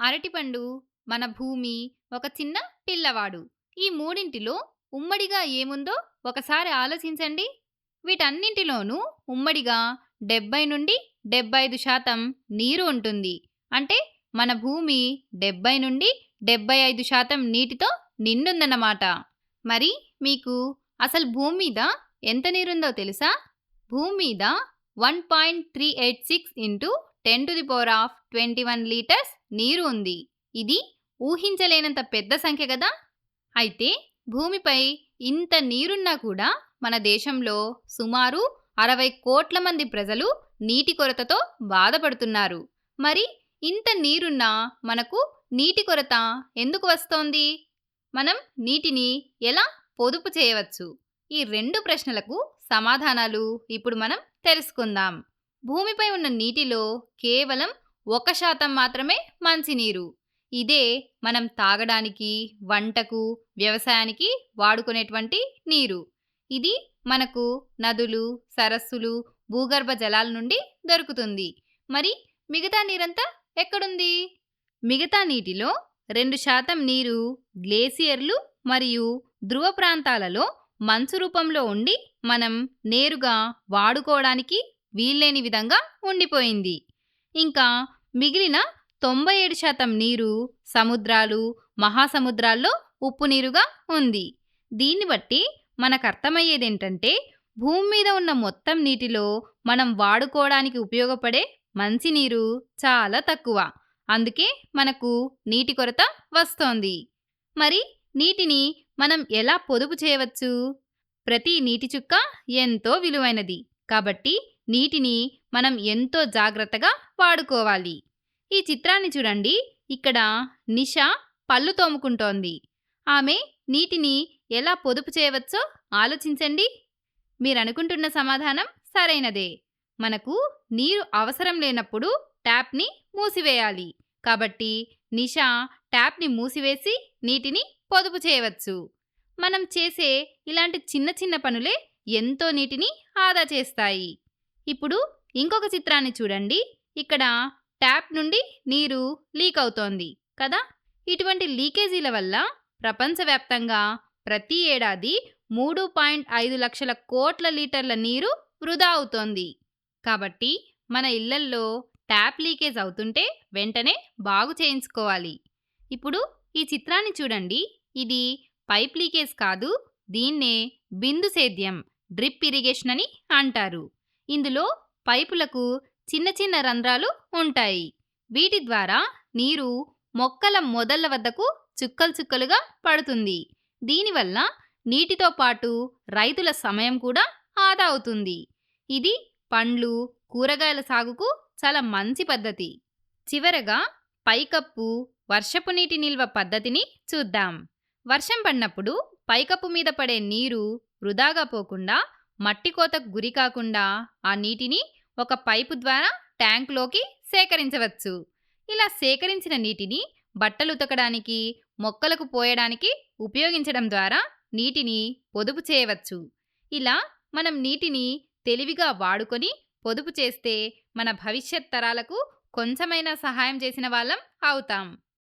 అరటిపండు, మన భూమి, ఒక చిన్న పిల్లవాడు. ఈ మూడింటిలో ఉమ్మడిగా ఏముందో ఒకసారి ఆలోచించండి. వీటన్నింటిలోనూ ఉమ్మడిగా 70-75% నీరు ఉంటుంది. అంటే మన భూమి 70-75% నీటితో నిండుందన్నమాట. మరి మీకు అసలు భూమి మీద ఎంత నీరుందో తెలుసా? భూమి మీద 1.386 ఇంటూ 10⁻21 లీటర్స్ నీరు ఉంది. ఇది ఊహించలేనంత పెద్ద సంఖ్య కదా. అయితే భూమిపై ఇంత నీరున్నా కూడా మన దేశంలో సుమారు 60 కోట్ల మంది ప్రజలు నీటి కొరతతో బాధపడుతున్నారు. మరి ఇంత నీరున్నా మనకు నీటి కొరత ఎందుకు వస్తోంది? మనం నీటిని ఎలా పొదుపు చేయవచ్చు? ఈ రెండు ప్రశ్నలకు సమాధానాలు ఇప్పుడు మనం తెలుసుకుందాం. భూమిపై ఉన్న నీటిలో కేవలం 1% మాత్రమే మంచినీరు. ఇదే మనం తాగడానికి, వంటకు, వ్యవసాయానికి వాడుకునేటువంటి నీరు. ఇది మనకు నదులు, సరస్సులు, భూగర్భ జలాల నుండి దొరుకుతుంది. మరి మిగతా నీరంతా ఎక్కడుంది? మిగతా నీటిలో 2% నీరు గ్లేసియర్లు మరియు ధ్రువ ప్రాంతాలలో మంచు రూపంలో ఉండి మనం నేరుగా వాడుకోవడానికి వీల్లేని విధంగా ఉండిపోయింది. ఇంకా మిగిలిన 97% నీరు సముద్రాలు, మహాసముద్రాల్లో ఉప్పు నీరుగా ఉంది. దీన్ని బట్టి మనకు అర్థమయ్యేదేంటంటే భూమి మీద ఉన్న మొత్తం నీటిలో మనం వాడుకోవడానికి ఉపయోగపడే మంచినీరు చాలా తక్కువ. అందుకే మనకు నీటి కొరత వస్తోంది. మరి నీటిని మనం ఎలా పొదుపు చేయవచ్చు? ప్రతి నీటి చుక్క ఎంతో విలువైనది. కాబట్టి నీటిని మనం ఎంతో జాగ్రత్తగా వాడుకోవాలి. ఈ చిత్రాన్ని చూడండి. ఇక్కడ నిష పళ్ళు తోముకుంటోంది. ఆమె నీటిని ఎలా పొదుపు చేయవచ్చో ఆలోచించండి. మీరనుకుంటున్న సమాధానం సరైనదే. మనకు నీరు అవసరం లేనప్పుడు ట్యాప్ని మూసివేయాలి. కాబట్టి నిష ట్యాప్ని మూసివేసి నీటిని పొదుపు చేయవచ్చు. మనం చేసే ఇలాంటి చిన్న చిన్న పనులే ఎంతో నీటిని ఆదా చేస్తాయి. ఇప్పుడు ఇంకొక చిత్రాన్ని చూడండి. ఇక్కడ ట్యాప్ నుండి నీరు లీక్ అవుతోంది కదా. ఇటువంటి లీకేజీల వల్ల ప్రపంచవ్యాప్తంగా ప్రతి ఏడాది 3.5 లక్షల కోట్ల లీటర్ల నీరు వృధా అవుతోంది. కాబట్టి మన ఇళ్లల్లో ట్యాప్ లీకేజ్ అవుతుంటే వెంటనే బాగు చేయించుకోవాలి. ఇప్పుడు ఈ చిత్రాన్ని చూడండి. ఇది పైప్ లీకేజ్ కాదు, దీన్నే బిందు సేద్యం, డ్రిప్ ఇరిగేషన్ అని అంటారు. ఇందులో పైపులకు చిన్న చిన్న రంధ్రాలు ఉంటాయి. వీటి ద్వారా నీరు మొక్కల మొదళ్ల వద్దకు చుక్కలు చుక్కలుగా పడుతుంది. దీనివల్ల నీటితో పాటు రైతుల సమయం కూడా ఆదా అవుతుంది. ఇది పండ్లు, కూరగాయల సాగుకు చాలా మంచి పద్ధతి. చివరగా పైకప్పు, వర్షపు నీటి నిల్వ పద్ధతిని చూద్దాం. వర్షం పడినప్పుడు పైకప్పు మీద పడే నీరు వృధాగా పోకుండా, మట్టి కోతకు గురి కాకుండా ఆ నీటిని ఒక పైపు ద్వారా ట్యాంకులోకి సేకరించవచ్చు. ఇలా సేకరించిన నీటిని బట్టలు ఉతకడానికి, మొక్కలకు పోయడానికి ఉపయోగించడం ద్వారా నీటిని పొదుపు చేయవచ్చు. ఇలా మనం నీటిని తెలివిగా వాడుకొని పొదుపు చేస్తే మన భవిష్యత్ తరాలకు కొంచెమైనా సహాయం చేసిన వాళ్ళం అవుతాం.